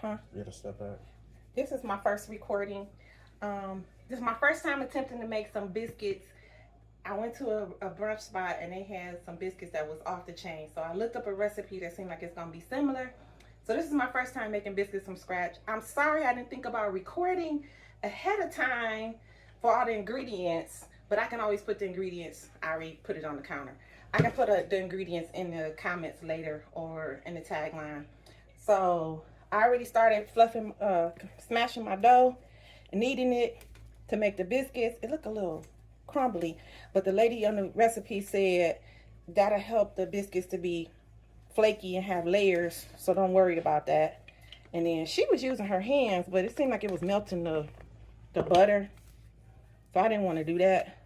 Huh? You gotta step back. This is my first recording. This is my first time attempting to make some biscuits. I went to a brunch spot and they had some biscuits that was off the chain. So I looked up a recipe that seemed like it's gonna be similar. So this is my first time making biscuits from scratch. I'm sorry I didn't think about recording ahead of time for all the ingredients, but I can always put the ingredients. I already put it on the counter. I can put the ingredients in the comments later or in the tagline. So I already started fluffing, smashing my dough and kneading it to make the biscuits. It looked a little crumbly, but the lady on the recipe said that'll help the biscuits to be flaky and have layers, so don't worry about that. And then she was using her hands, but it seemed like it was melting the butter, so I didn't want to do that.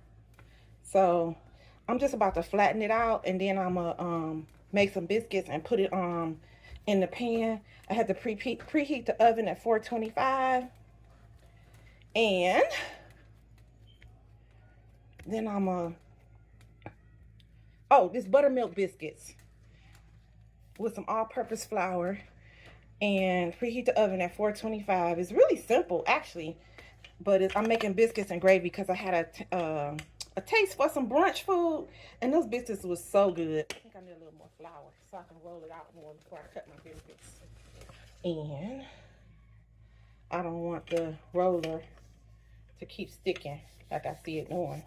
So I'm just about to flatten it out, and then I'm gonna make some biscuits and put it in the pan. I had to preheat the oven at 425, and then this buttermilk biscuits with some all-purpose flour and preheat the oven at 425. It's really simple actually, but I'm making biscuits and gravy because I had a taste for some brunch food, and those biscuits was so good. I think I need a little more flour so I can roll it out more before I cut my biscuits. And I don't want the roller to keep sticking like I see it doing.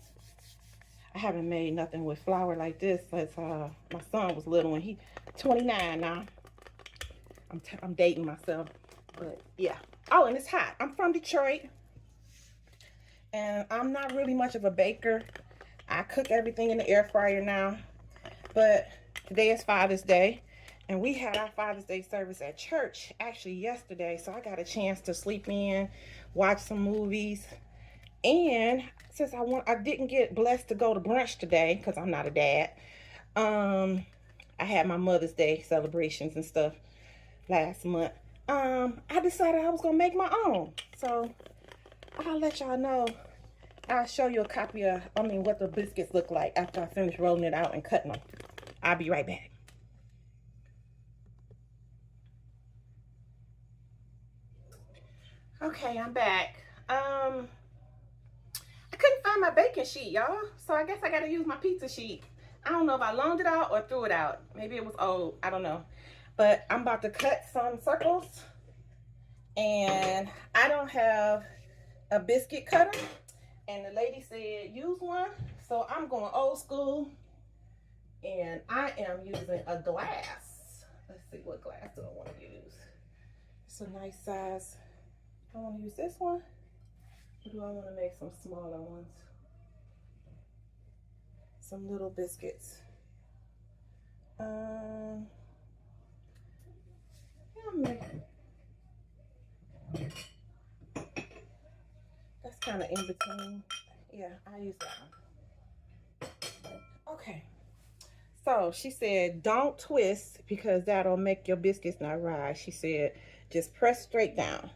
I haven't made nothing with flour like this since my son was little, and he's 29 now. I'm dating myself, but yeah. Oh, and it's hot. I'm from Detroit, and I'm not really much of a baker. I cook everything in the air fryer now, but today is Father's Day, and we had our Father's Day service at church actually yesterday, so I got a chance to sleep in, watch some movies, and since I didn't get blessed to go to brunch today because I'm not a dad. I had my Mother's Day celebrations and stuff last month. I decided I was gonna make my own, so I'll let y'all know. I'll show you a copy of, what the biscuits look like after I finish rolling it out and cutting them. I'll be right back. Okay, I'm back. I couldn't find my baking sheet, y'all, so I guess I gotta use my pizza sheet. I don't know if I loaned it out or threw it out. Maybe it was old, I don't know. But I'm about to cut some circles, and I don't have a biscuit cutter, and the lady said use one, so I'm going old school, and I am using a glass. Let's see, what glass do I want to use? It's a nice size. I want to use this one, or do I want to make some smaller ones? Some little biscuits. That's kind of in between. Yeah, I use that one. Okay. So she said, don't twist because that'll make your biscuits not rise. She said, just press straight down.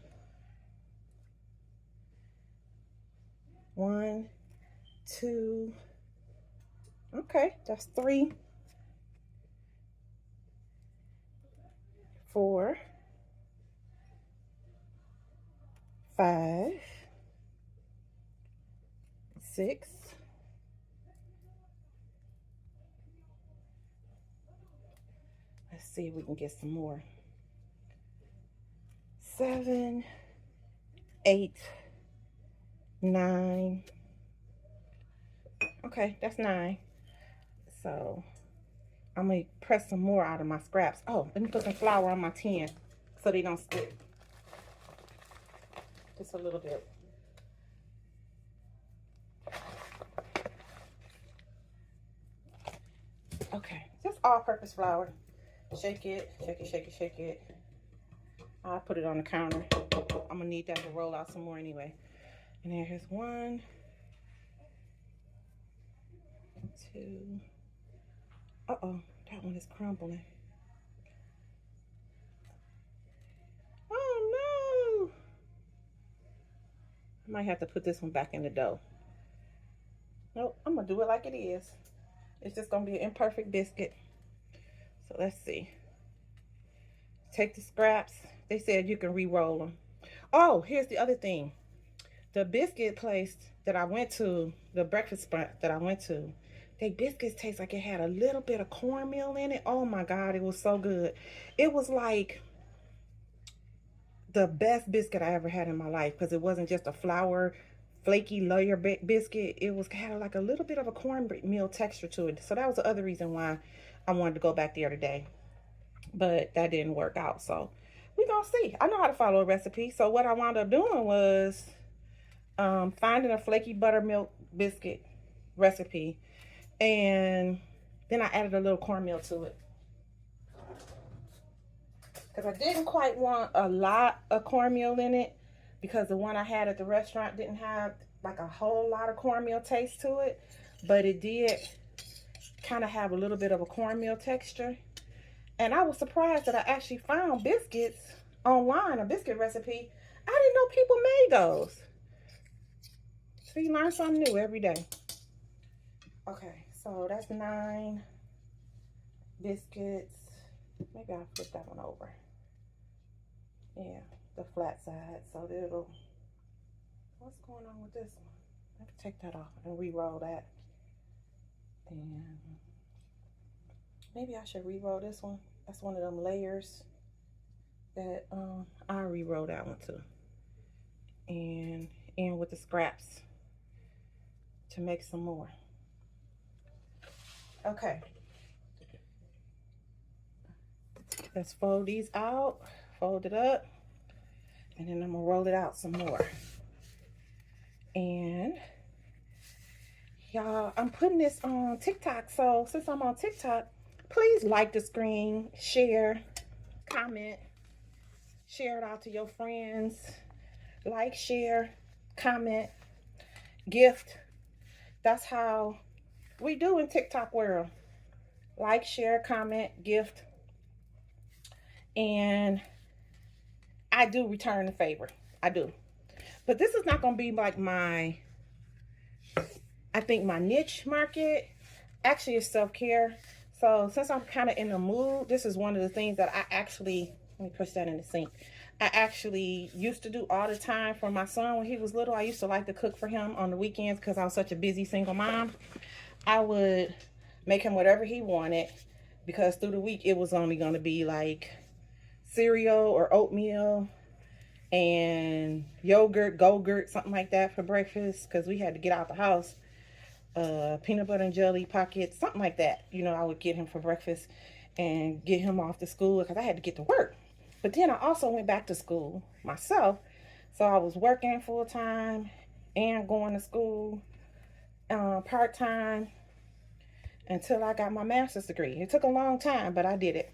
1, 2. Okay, that's 3, 4, 5, 6, let's see if we can get some more. 7, 8, 9. Okay, that's 9. So I'm gonna press some more out of my scraps. Oh, let me put some flour on my tin so they don't stick. Just a little bit. Okay, just all-purpose flour. Shake it, shake it, shake it, shake it. I'll put it on the counter. I'm gonna need that to roll out some more anyway. And here's 1, 2. Uh-oh, that one is crumbling. Oh no! I might have to put this one back in the dough. Nope, I'm gonna do it like it is. It's just gonna be an imperfect biscuit. So let's see. Take the scraps, They said you can re-roll them. Oh, here's the other thing. The biscuit place that I went to, the breakfast spot that I went to, they biscuits taste like it had a little bit of cornmeal in it. Oh my God, it was so good. It was like the best biscuit I ever had in my life, because it wasn't just a flour flaky layer biscuit. It was kind of like a little bit of a cornmeal texture to it. So that was the other reason why I wanted to go back there today, but that didn't work out. So we gonna see. I know how to follow a recipe. So what I wound up doing was finding a flaky buttermilk biscuit recipe, and then I added a little cornmeal to it, because I didn't quite want a lot of cornmeal in it, because the one I had at the restaurant didn't have like a whole lot of cornmeal taste to it, but it did kind of have a little bit of a cornmeal texture. And I was surprised that I actually found biscuits online, a biscuit recipe. I didn't know people made those. So you learn something new every day. Okay, so that's 9 biscuits. Maybe I'll flip that one over. Yeah, the flat side. So it'll, what's going on with this one? I have to take that off and re-roll that. And maybe I should re-roll this one. That's one of them layers that I re-roll that one too. And in with the scraps to make some more. Okay. Let's fold these out, fold it up, and then I'm gonna roll it out some more. And y'all, I'm putting this on TikTok. So since I'm on TikTok, please like the screen, share, comment, share it out to your friends. Like, share, comment, gift. That's how we do in TikTok world. Like, share, comment, gift. And I do return the favor. I do. But this is not going to be like my, I think my niche market. Actually, it's self-care. So since I'm kind of in the mood, this is one of the things that I actually, let me push that in the sink. I actually used to do all the time for my son when he was little. I used to like to cook for him on the weekends because I was such a busy single mom. I would make him whatever he wanted, because through the week it was only going to be like cereal or oatmeal and yogurt, Go-Gurt, something like that for breakfast, because we had to get out the house. Peanut butter and jelly pockets, something like that. You know, I would get him for breakfast and get him off to school, because I had to get to work. But then I also went back to school myself. So I was working full-time and going to school part-time until I got my master's degree. It took a long time, but I did it.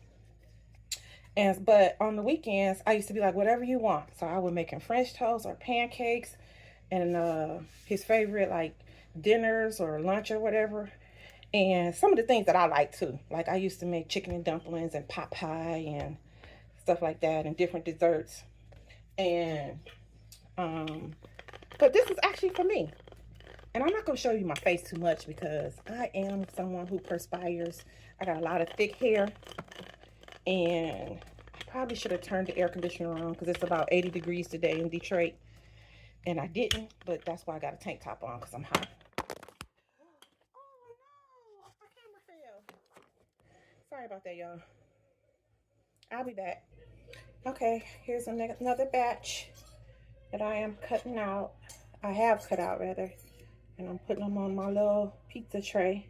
But on the weekends, I used to be like, whatever you want. So I would make him French toast or pancakes, and his favorite like dinners or lunch or whatever. And some of the things that I like too. Like I used to make chicken and dumplings and pot pie and stuff like that, and different desserts. And but this is actually for me. And I'm not going to show you my face too much, because I am someone who perspires. I got a lot of thick hair. And I probably should have turned the air conditioner on, because it's about 80 degrees today in Detroit. And I didn't, but that's why I got a tank top on, because I'm hot. Oh no, my camera fell. Sorry about that, y'all. I'll be back. Okay, here's another batch that I am cutting out. I have cut out, rather. And I'm putting them on my little pizza tray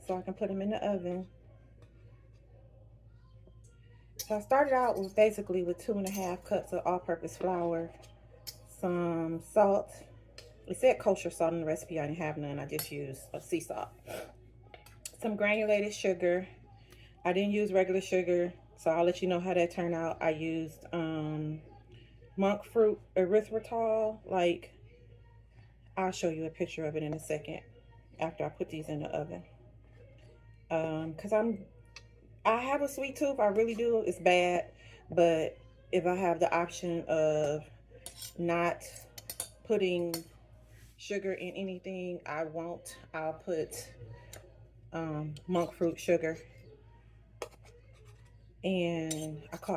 so I can put them in the oven. So I started out with basically with 2.5 cups of all-purpose flour, some salt. It said kosher salt in the recipe. I didn't have none. I just used sea salt. Some granulated sugar. I didn't use regular sugar, so I'll let you know how that turned out. I used monk fruit erythritol. Like, I'll show you a picture of it in a second after I put these in the oven. Because I have a sweet tooth. I really do. It's bad. But if I have the option of not putting sugar in anything, I won't. I'll put monk fruit sugar. And I caught